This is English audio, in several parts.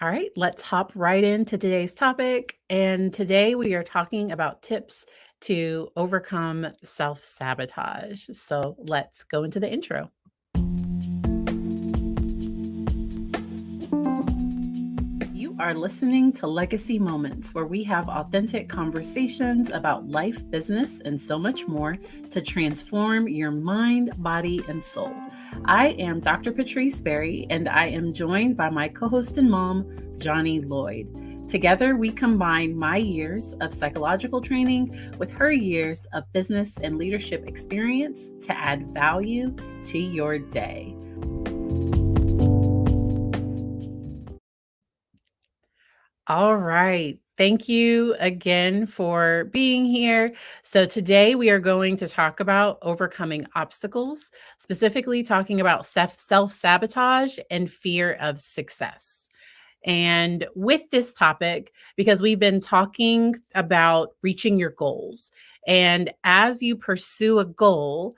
All right, let's hop right into today's topic. And today we are talking about tips to overcome self sabotage. So let's go into the intro. You are listening to Legacy Moments, where we have authentic conversations about life, business, and so much more to transform your mind, body, and soul. I am Dr. Patrice Berry, and I am joined by my co host and mom, Johnnie Lloyd. Together, we combine my years of psychological training with her years of business and leadership experience to add value to your day. All right. Thank you again for being here. So, today we are going to talk about overcoming obstacles, specifically talking about self sabotage and fear of success. And with this topic, because we've been talking about reaching your goals, and as you pursue a goal,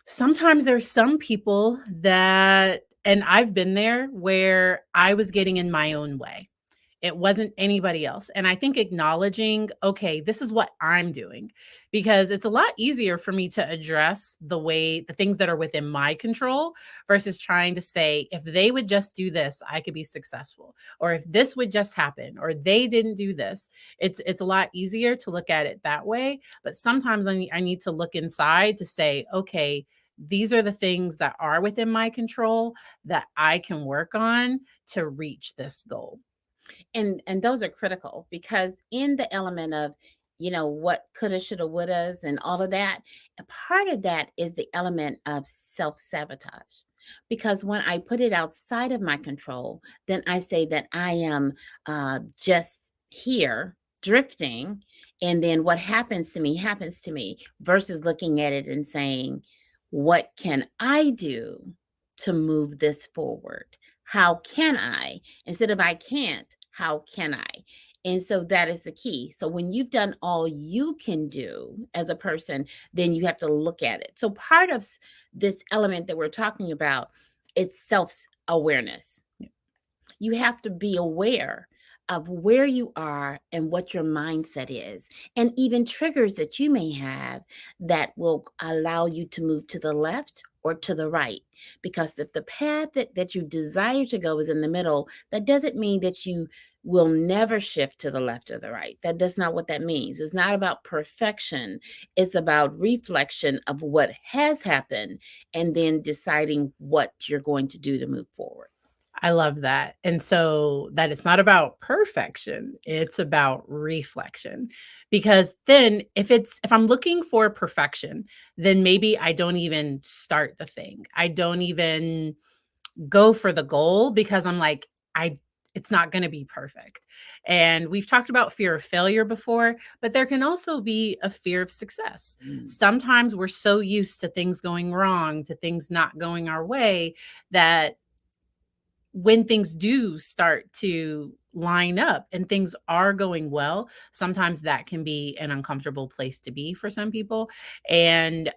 sometimes there's some people that, and I've been there where I was getting in my own way. It wasn't anybody else. And I think acknowledging, okay, this is what I'm doing, because it's a lot easier for me to address the things that are within my control versus trying to say, if they would just do this, I could be successful. Or if this would just happen, or they didn't do this. It's a lot easier to look at it that way. But sometimes I need to look inside to say, okay, these are the things that are within my control that I can work on to reach this goal. And those are critical because in the element of what coulda shoulda wouldas and all of that, a part of that is the element of self-sabotage, because when I put it outside of my control, then I say that I am just here drifting, and then what happens to me, versus looking at it and saying, what can I do to move this forward? How can I, instead of I can't, how can I? And so that is the key. So when you've done all you can do as a person, then you have to look at it. So part of this element that we're talking about is self-awareness. You have to be aware of where you are and what your mindset is, and even triggers that you may have that will allow you to move to the left or to the right. Because if the path that you desire to go is in the middle, that doesn't mean that you will never shift to the left or the right. That's not what that means. It's not about perfection. It's about reflection of what has happened and then deciding what you're going to do to move forward. I love that. And so that it's not about perfection, it's about reflection. Because then if I'm looking for perfection, then maybe I don't even start the thing. I don't even go for the goal because I'm like, I it's not going to be perfect. And we've talked about fear of failure before, but there can also be a fear of success. Mm. Sometimes we're so used to things going wrong, to things not going our way, that when things do start to line up and things are going well, sometimes that can be an uncomfortable place to be for some people. And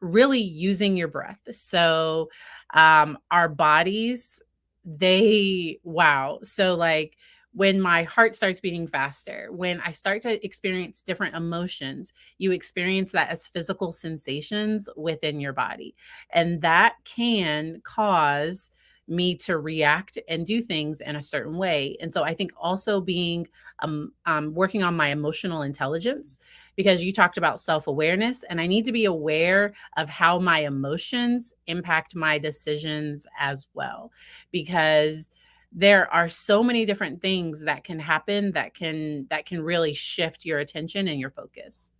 really using your breath. So our bodies, wow. So like when my heart starts beating faster, when I start to experience different emotions, you experience that as physical sensations within your body. And that can cause me to react and do things in a certain way. And so I think also being working on my emotional intelligence, because you talked about self-awareness, and I need to be aware of how my emotions impact my decisions as well, because there are so many different things that can happen that can really shift your attention and your focus.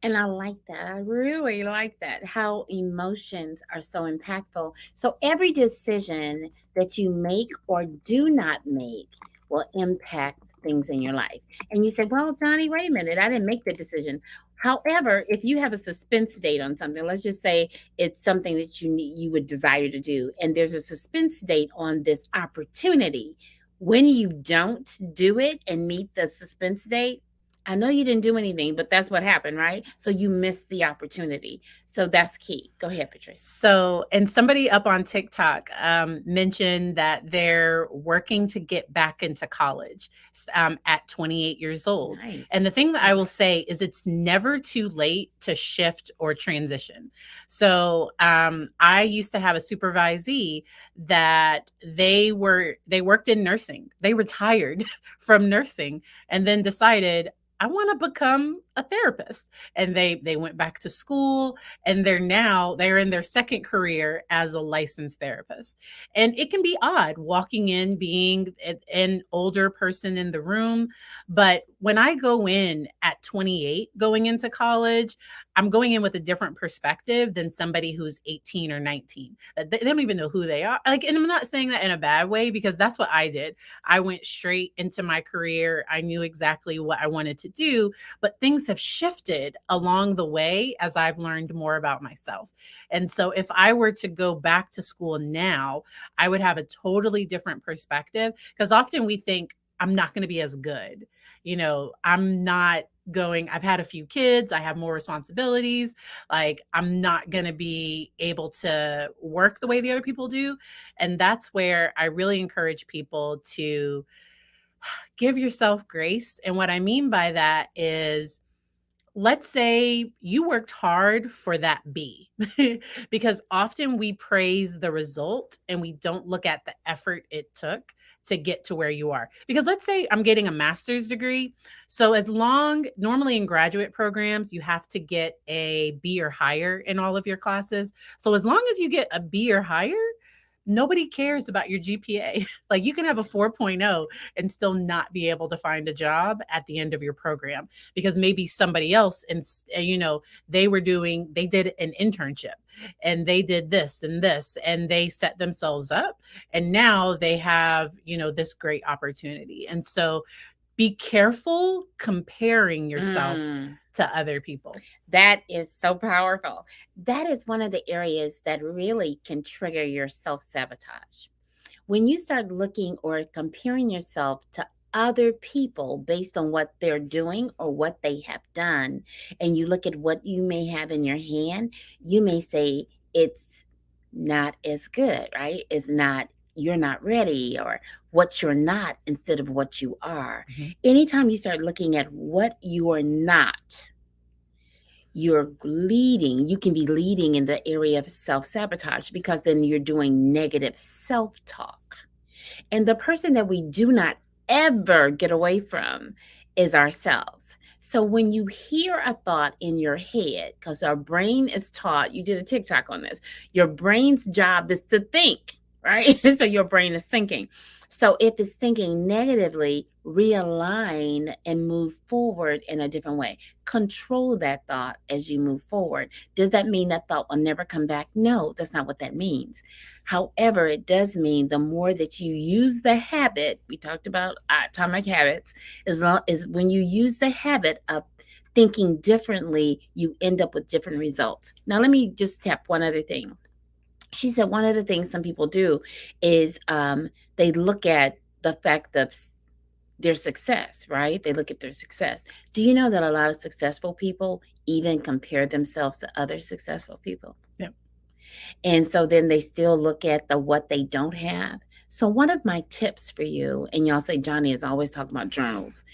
And I like that. I really like that. How emotions are so impactful. So every decision that you make or do not make will impact things in your life. And you say, well, Johnnie, wait a minute. I didn't make the decision. However, if you have a suspense date on something, let's just say it's something that you would desire to do, and there's a suspense date on this opportunity. When you don't do it and meet the suspense date, I know you didn't do anything, but that's what happened, right? So you missed the opportunity. So that's key. Go ahead, Patrice. So, and somebody up on TikTok mentioned that they're working to get back into college at 28 years old. Nice. And the thing that I will say is it's never too late to shift or transition. So, I used to have a supervisee that they worked in nursing. They retired from nursing and then decided, I want to become a therapist. And they went back to school, and they're in their second career as a licensed therapist. And it can be odd walking in, being an older person in the room, but when I go in at 28 going into college, I'm going in with a different perspective than somebody who's 18 or 19. They don't even know who they are. Like, and I'm not saying that in a bad way, because that's what I did. I went straight into my career. I knew exactly what I wanted to do, but things have shifted along the way as I've learned more about myself. And so if I were to go back to school now, I would have a totally different perspective, because often we think, I'm not going to be as good. I'm not going, I've had a few kids, I have more responsibilities. Like, I'm not going to be able to work the way the other people do. And that's where I really encourage people to give yourself grace. And what I mean by that is, let's say you worked hard for that B, because often we praise the result and we don't look at the effort it took to get to where you are. Because let's say I'm getting a master's degree. So normally in graduate programs, you have to get a B or higher in all of your classes. So as long as you get a B or higher, nobody cares about your GPA. Like, you can have a 4.0 and still not be able to find a job at the end of your program, because maybe somebody else, and they did an internship and they did this and this, and they set themselves up, and now they have, this great opportunity. And so be careful comparing yourself to other people. That is so powerful. That is one of the areas that really can trigger your self-sabotage. When you start looking or comparing yourself to other people based on what they're doing or what they have done, and you look at what you may have in your hand, you may say it's not as good, right? You're not ready, or what you're not instead of what you are. Mhm. Anytime you start looking at what you are not, you can be leading in the area of self-sabotage, because then you're doing negative self-talk. And the person that we do not ever get away from is ourselves. So when you hear a thought in your head, because our brain is taught, you did a TikTok on this, your brain's job is to think, right? So your brain is thinking. So if it's thinking negatively, realign and move forward in a different way. Control that thought as you move forward. Does that mean that thought will never come back? No, that's not what that means. However, it does mean the more that you use the habit, we talked about atomic habits, as when you use the habit of thinking differently, you end up with different results. Now, let me just tap one other thing. She said one of the things some people do is they look at the fact of their success, right? They look at their success. Do you know that a lot of successful people even compare themselves to other successful people? Yep. And so then they still look at what they don't have. So one of my tips for you, and y'all say Johnnie is always talking about journals.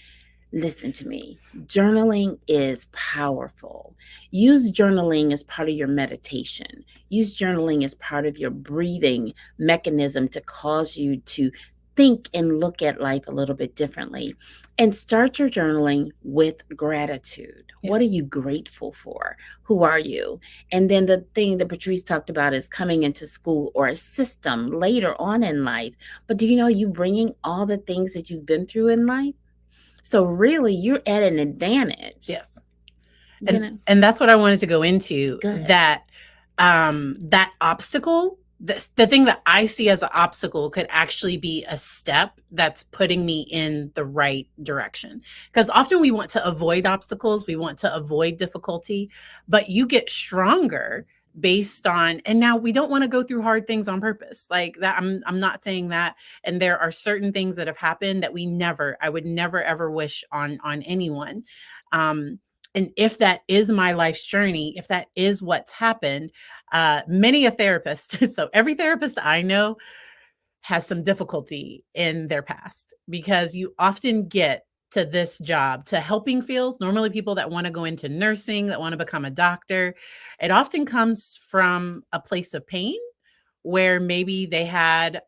Listen to me. Journaling is powerful. Use journaling as part of your meditation. Use journaling as part of your breathing mechanism to cause you to think and look at life a little bit differently. And start your journaling with gratitude. Yeah. What are you grateful for? Who are you? And then the thing that Patrice talked about is coming into school or a system later on in life. But do you know you bringing all the things that you've been through in life? So really, you're at an advantage. Yes. And that's what I wanted to go into. Good. That obstacle, the thing that I see as an obstacle, could actually be a step that's putting me in the right direction. Because often we want to avoid obstacles, we want to avoid difficulty, but you get stronger based on, and now we don't want to go through hard things on purpose like that. I'm not saying that. And there are certain things that have happened that I would never ever wish on anyone. Um, and if that is my life's journey, if that is what's happened, many a therapist, so every therapist I know has some difficulty in their past, because you often get to this job, to helping fields, normally people that want to go into nursing, that want to become a doctor. It often comes from a place of pain where maybe they had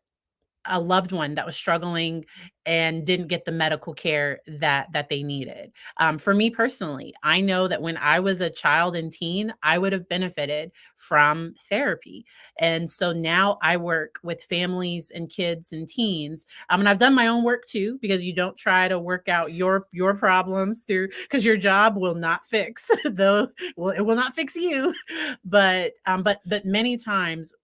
a loved one that was struggling and didn't get the medical care that they needed. For me personally, I know that when I was a child and teen, I would have benefited from therapy. And so now I work with families and kids and teens. And I've done my own work too, because you don't try to work out your problems through, because your job will not fix though. Well, it will not fix you. But many times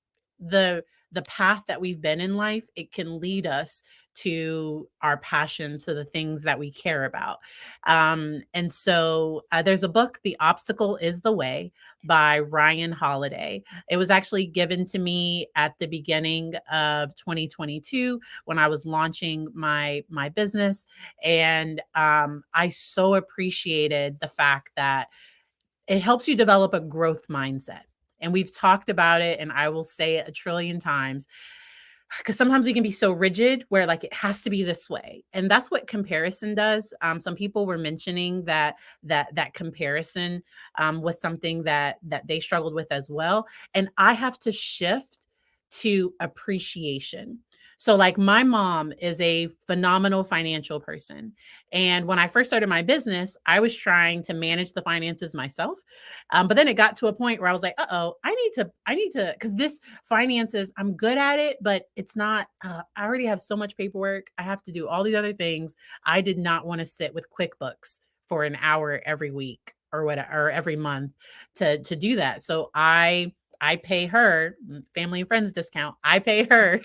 the path that we've been in life, it can lead us to our passions, to the things that we care about. And so there's a book, The Obstacle is the Way by Ryan Holiday. It was actually given to me at the beginning of 2022 when I was launching my business. And I so appreciated the fact that it helps you develop a growth mindset. And we've talked about it, and I will say it a trillion times, because sometimes we can be so rigid where like it has to be this way, and that's what comparison does. Some people were mentioning that comparison was something that they struggled with as well, and I have to shift to appreciation. So like my mom is a phenomenal financial person, and when I first started my business, I was trying to manage the finances myself. But then it got to a point where I was like, "Uh-oh, I need to, because this finances, I'm good at it, but it's not, I already have so much paperwork. I have to do all these other things. I did not want to sit with QuickBooks for an hour every week or whatever, or every month to do that. So I pay her family and friends discount. I pay her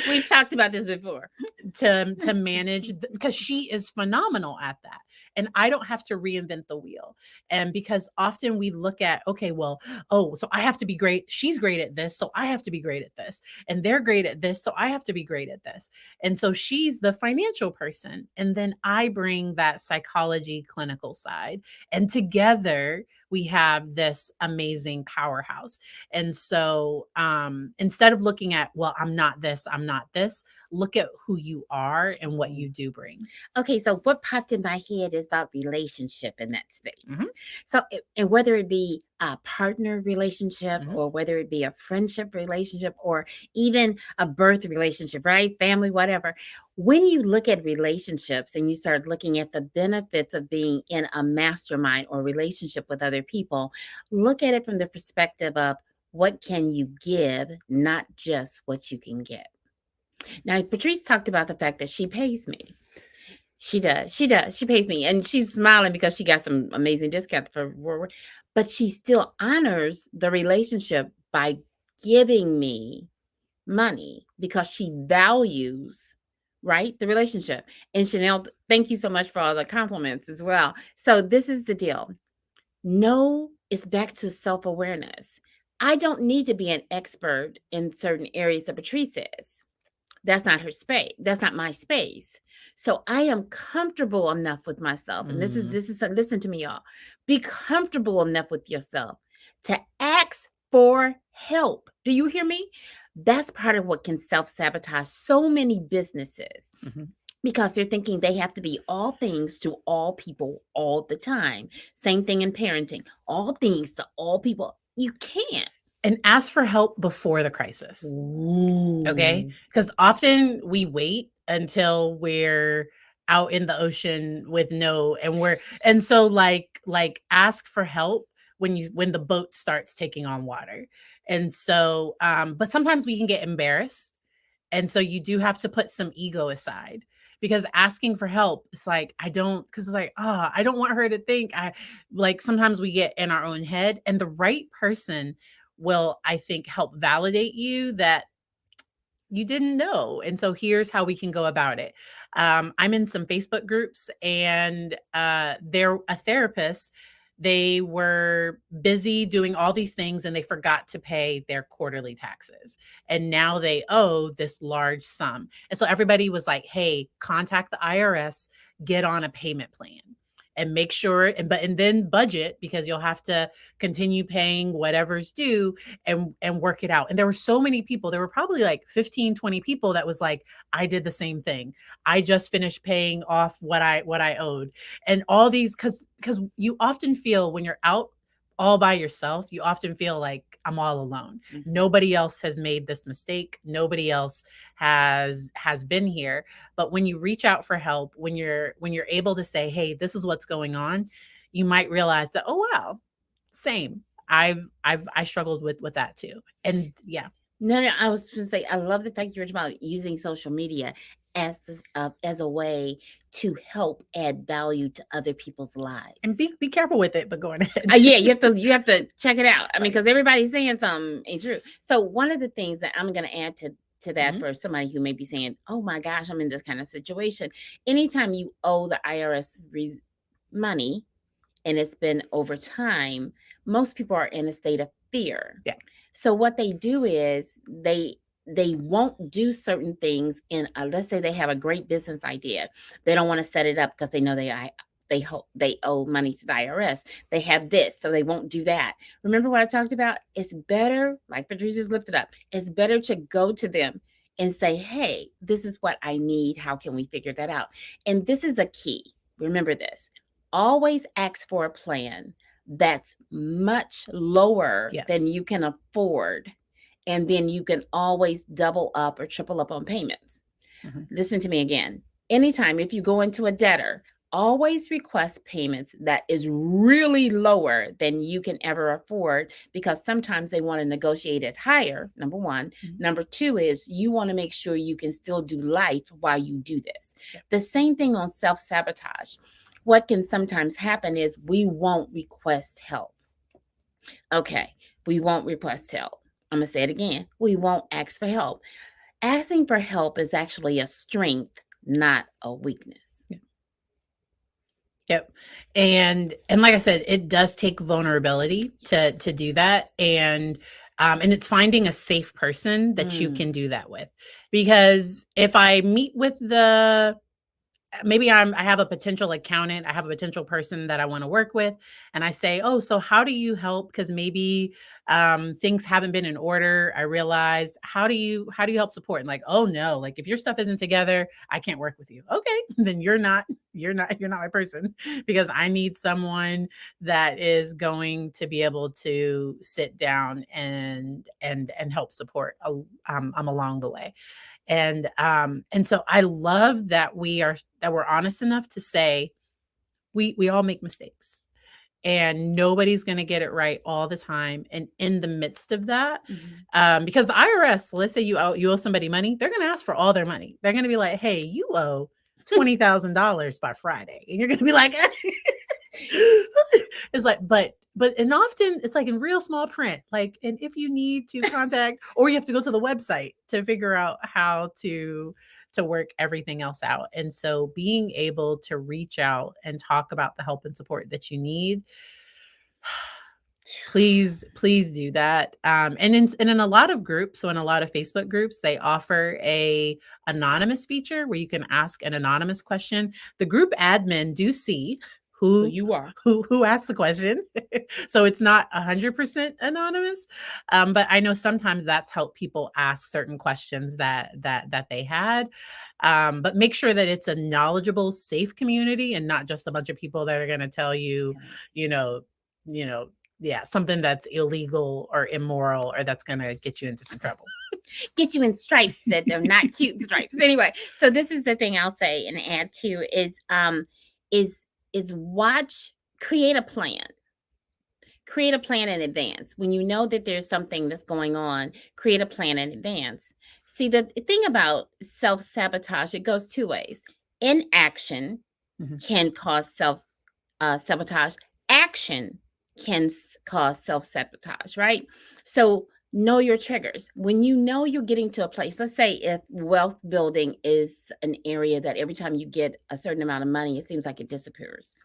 We've talked about this before. to manage, because she is phenomenal at that, and I don't have to reinvent the wheel. And because often we look at, okay, well, oh, so I have to be great, she's great at this, so I have to be great at this, and they're great at this, so I have to be great at this. And so she's the financial person, and then I bring that psychology clinical side, and together we have this amazing powerhouse. And so instead of looking at, well, I'm not this, I'm not this, look at who you are and what you do bring. Okay, so what popped in my head is about relationship in that space. Mhm. So, and whether it be a partner relationship, Mhm. or whether it be a friendship relationship, or even a birth relationship, right? Family, whatever. When you look at relationships and you start looking at the benefits of being in a mastermind or relationship with other people, look at it from the perspective of what can you give, not just what you can get. Now, Patrice talked about the fact that she pays me. She does. She does. She pays me. And she's smiling because she got some amazing discount for Warwick. But she still honors the relationship by giving me money because she values, right, the relationship. And Chanel, thank you so much for all the compliments as well. So this is the deal. No, it's back to self-awareness. I don't need to be an expert in certain areas that Patrice is. That's not her space. That's not my space. So I am comfortable enough with myself. And Mhm. this is listen to me, y'all. Be comfortable enough with yourself to ask for help. Do you hear me? That's part of what can self-sabotage so many businesses, Mhm. because they're thinking they have to be all things to all people all the time. Same thing in parenting. All things to all people. You can't. And ask for help before the crisis. Okay? Ooh. Because often we wait until we're out in the ocean with no, and we're, and so like ask for help when the boat starts taking on water. And so but sometimes we can get embarrassed. And so you do have to put some ego aside, because asking for help, it's like, I don't, because it's like, I don't want her to think I, like, sometimes we get in our own head, and the right person will, I think, help validate you that you didn't know. And so here's how we can go about it. I'm in some Facebook groups, and they're a therapist. they were busy doing all these things and they forgot to pay their quarterly taxes. And now they owe this large sum. And so everybody was like, hey, contact the IRS, get on a payment plan and make sure and then budget, because you'll have to continue paying whatever's due and work it out. And there were so many people, there were probably like 15, 20 people that was like, I did the same thing. I just finished paying off what I owed. And all these, because you often feel when you're out all by yourself, you often feel like I'm all alone. Mm-hmm. Nobody else has made this mistake. Nobody else has been here. But when you reach out for help, when you're able to say, hey, this is what's going on, you might realize that, oh wow, same. I struggled with that too. And yeah. No, I was going to say, I love the fact you were talking about using social media as a way to help add value to other people's lives. And be careful with it, but go ahead. Yeah, you have to check it out. I mean, because everybody's saying something ain't true. So one of the things that I'm going to add to that Mhm. for somebody who may be saying, oh my gosh, I'm in this kind of situation. Anytime you owe the IRS money and it's been over time, most people are in a state of fear. Yeah. So what they do is they won't do certain things in let's say they have a great business idea. They don't want to set it up because they know they owe money to the IRS. They have this, so they won't do that. Remember what I talked about? It's better, like Patrice just lifted up, it's better to go to them and say, hey, this is what I need. How can we figure that out? And this is a key. Remember this. Always ask for a plan that's much lower Yes. than you can afford. And then you can always double up or triple up on payments. Mhm. Listen to me again. Anytime, if you go into a debtor, always request payments that is really lower than you can ever afford, because sometimes they want to negotiate it higher, number one. Mhm. Number two is you want to make sure you can still do life while you do this. Yeah. The same thing on self-sabotage. What can sometimes happen is we won't request help. Okay, we won't request help. I'm going to say it again. We won't ask for help. Asking for help is actually a strength, not a weakness. Yeah. Yep. And like I said, it does take vulnerability to do that. And it's finding a safe person that you can do that with. Because if I meet with maybe I have a potential accountant, I have a potential person that I want to work with, and I say, oh, so how do you help? Because maybe things haven't been in order. I realize, how do you help support? And like, oh no, like if your stuff isn't together, I can't work with you. Okay, then you're not my person, because I need someone that is going to be able to sit down and help support along the way. And so I love that we're honest enough to say we all make mistakes and nobody's going to get it right all the time. And in the midst of that, because the IRS, let's say you owe somebody money, they're going to ask for all their money. They're going to be like, hey, you owe $20,000 by Friday. And you're going to be like, it's like, but and often it's like in real small print, like, and if you need to contact, or you have to go to the website to figure out how to work everything else out. And so being able to reach out and talk about the help and support that you need, please do that. And in a lot of groups, so in a lot of Facebook groups, they offer a anonymous feature where you can ask an anonymous question. The group admin do see who you are, who asked the question. So it's not 100% anonymous. But I know sometimes that's helped people ask certain questions that they had. But make sure that it's a knowledgeable, safe community and not just a bunch of people that are going to tell you, yeah, something that's illegal or immoral or that's going to get you into some trouble. Get you in stripes that they're not cute stripes. Anyway, so this is the thing I'll say and add to is create a plan. Create a plan in advance. When you know that there's something that's going on, create a plan in advance. See, the thing about self-sabotage, it goes two ways. Inaction can cause self-sabotage. Action can cause self-sabotage, right? So know your triggers. When you know you're getting to a place, let's say if wealth building is an area that every time you get a certain amount of money, it seems like it disappears.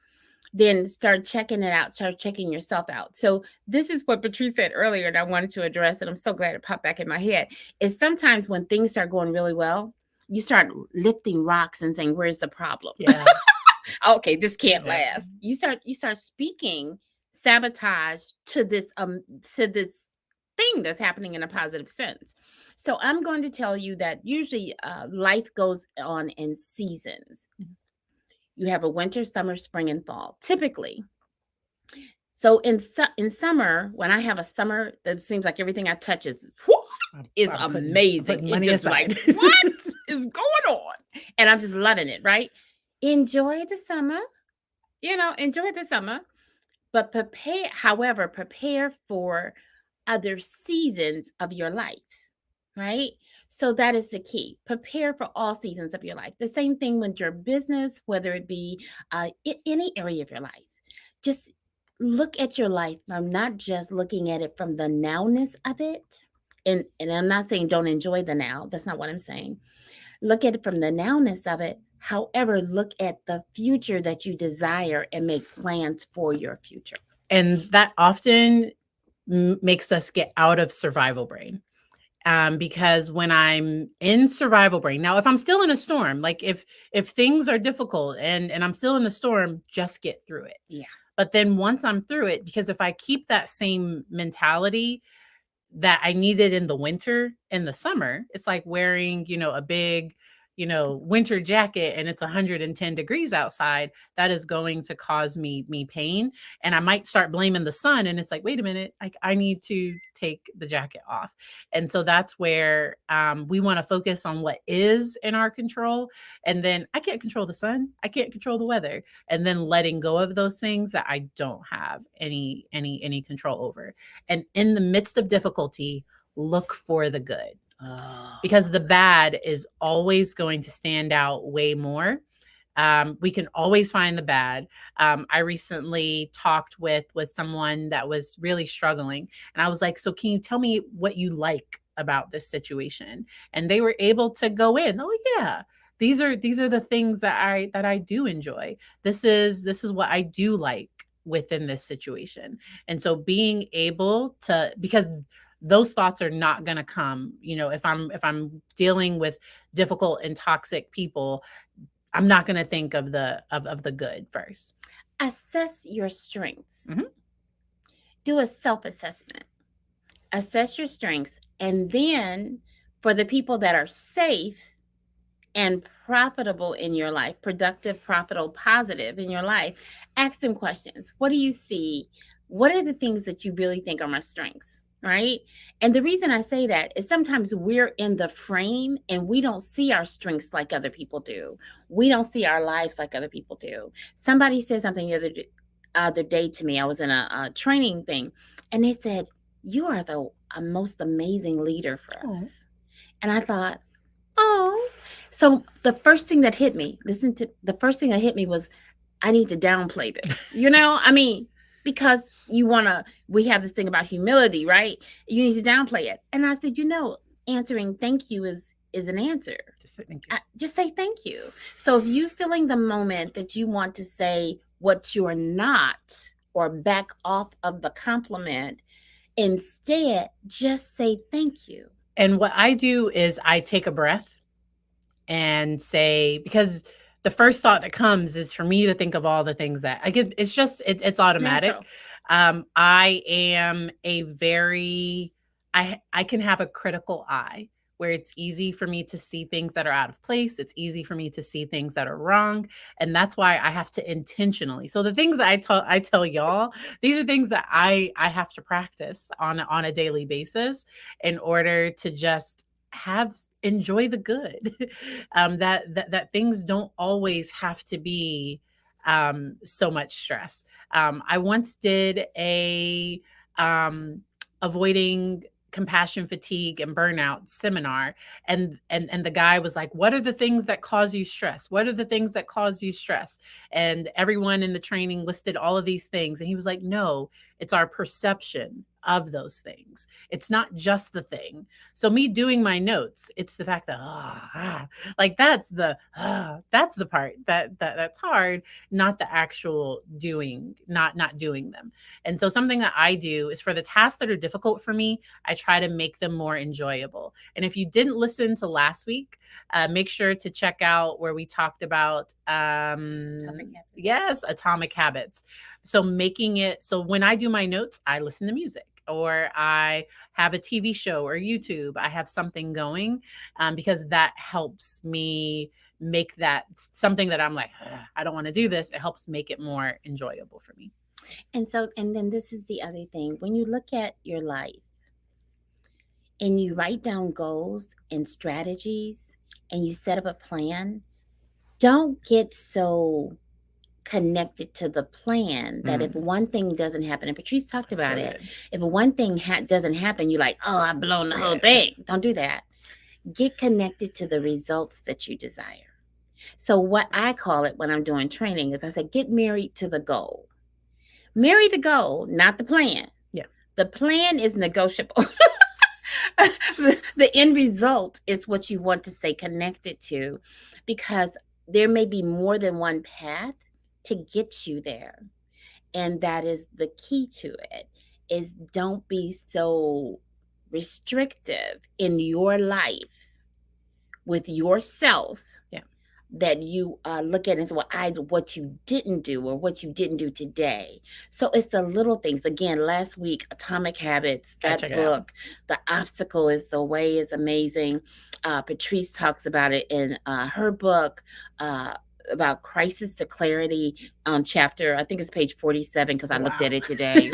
then start checking it out, start checking yourself out. So this is what Patrice said earlier, and I wanted to address it. I'm so glad it popped back in my head. Is sometimes when things start going really well, you start lifting rocks and saying, where's the problem? Yeah. Okay, this can't Yeah. last. You start speaking sabotage to this thing that's happening in a positive sense. So I'm going to tell you that usually life goes on in seasons. You have a winter, summer, spring, and fall, typically. So in summer, when I have a summer that seems like everything I touch is I'm amazing. putting It's money just aside. like, what is going on? And I'm just loving it, right? Enjoy the summer, enjoy the summer, but prepare for other seasons of your life, right? So that is the key. Prepare for all seasons of your life. The same thing with your business, whether it be any area of your life. Just look at your life from not just looking at it from the nowness of it. And I'm not saying don't enjoy the now. That's not what I'm saying. Look at it from the nowness of it. However, look at the future that you desire and make plans for your future. And that often makes us get out of survival brain. Because when I'm in survival brain, now if I'm still in a storm, like if things are difficult and I'm still in the storm, just get through it. Yeah. But then once I'm through it, because if I keep that same mentality that I needed in the winter and the summer, it's like wearing, a big, winter jacket and it's 110 degrees outside. That is going to cause me pain. And I might start blaming the sun. And it's like, wait a minute, I need to take the jacket off. And so that's where we want to focus on what is in our control. And then I can't control the sun. I can't control the weather. And then letting go of those things that I don't have any control over. And in the midst of difficulty, look for the good. Because the bad is always going to stand out way more. We can always find the bad. I recently talked with someone that was really struggling, and I was like, "So, can you tell me what you like about this situation?" And they were able to go in. Oh yeah, these are the things that I do enjoy. This is what I do like within this situation. And so being able to, because those thoughts are not going to come, if I'm dealing with difficult and toxic people, I'm not going to think of the good first. Assess your strengths. Mhm. Do a self-assessment. Assess your strengths. And then for the people that are safe and profitable in your life, productive, profitable, positive in your life, ask them questions. What do you see? What are the things that you really think are my strengths? Right. And the reason I say that is sometimes we're in the frame and we don't see our strengths like other people do. We don't see our lives like other people do. Somebody said something the other day to me. I was in a training thing and they said, you are the most amazing leader for us. And I thought, oh, so the first thing that hit me, the first thing that hit me was I need to downplay this. I mean, because we have this thing about humility, right? You need to downplay it. And I said, answering thank you is an answer. Just say thank you. Just say thank you. So if you feeling the moment that you want to say what you're not or back off of the compliment, instead, just say thank you. And what I do is I take a breath and say, because the first thought that comes is for me to think of all the things that I get. It's just, it's automatic. I am I can have a critical eye where it's easy for me to see things that are out of place. It's easy for me to see things that are wrong. And that's why I have to intentionally. So the things that I tell y'all, these are things that I have to practice on a daily basis in order to just enjoy the good. That things don't always have to be so much stress. I once did a avoiding compassion fatigue and burnout seminar, and the guy was like, what are the things that cause you stress? What are the things that cause you stress? And everyone in the training listed all of these things, and he was like, no, It's our perception of those things. It's not just the thing. So me doing my notes, it's the fact that like that's the part that's hard, not the actual doing, not doing them. And so something that I do is for the tasks that are difficult for me, I try to make them more enjoyable. And if you didn't listen to last week, make sure to check out where we talked about yes, atomic habits. So making it so when I do my notes, I listen to music or I have a TV show or YouTube. I have something going because that helps me make that something that I'm like, I don't want to do this. It helps make it more enjoyable for me. And so, and then this is the other thing. When you look at your life and you write down goals and strategies and you set up a plan, don't get so connected to the plan that if one thing doesn't happen, and Patrice talked about it, if one thing doesn't happen, you're like, oh, I've blown the whole thing. Don't do that. Get connected to the results that you desire. So what I call it when I'm doing training is I say, get married to the goal. Marry the goal, not the plan. Yeah. The plan is negotiable. The end result is what you want to stay connected to, because there may be more than one path to get you there. And that is the key to it, is don't be so restrictive in your life with yourself. Yeah. That you look at and say, well, what you didn't do or what you didn't do today. So it's the little things. Again, last week, Atomic Habits, that book, The Obstacle is the Way, is amazing. Patrice talks about it in her book, about crisis to clarity, on chapter, I think it's page 47, because I looked at it today.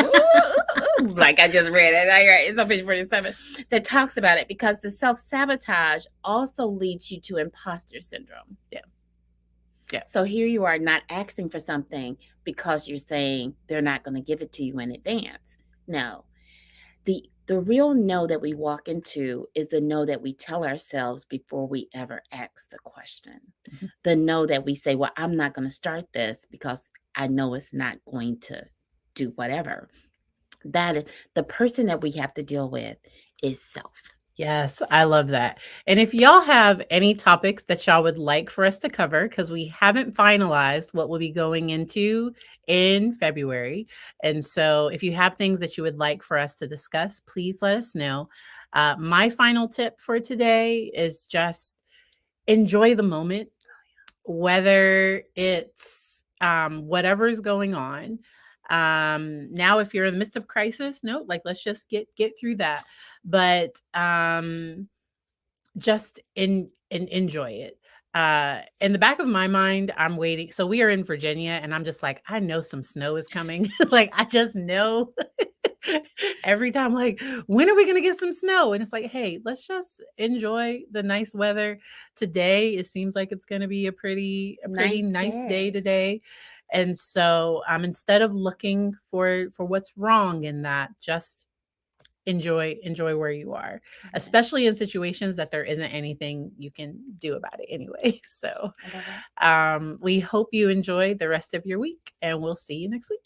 Like I just read it. It's on page 47 that talks about it, because the self-sabotage also leads you to imposter syndrome. Yeah. Yeah. So here you are not asking for something because you're saying they're not going to give it to you in advance. No. The real no that we walk into is the no that we tell ourselves before we ever ask the question. Mm-hmm. The no that we say, well, I'm not going to start this because I know it's not going to do whatever. That is the person that we have to deal with is self. Yes, I love that. And if y'all have any topics that y'all would like for us to cover, because we haven't finalized what we'll be going into in February. And so if you have things that you would like for us to discuss, please let us know. My final tip for today is just enjoy the moment, whether it's whatever's going on. Now, if you're in the midst of crisis, no, like let's just get through that. But just enjoy it. In the back of my mind, I'm waiting. So we are in Virginia, and I'm just like, I know some snow is coming. Like I just know. Every time, like, when are we gonna get some snow? And it's like, hey, let's just enjoy the nice weather today. It seems like it's gonna be a pretty nice day today. And so instead of looking for what's wrong in that, just enjoy where you are, especially in situations that there isn't anything you can do about it anyway. So we hope you enjoy the rest of your week, and we'll see you next week.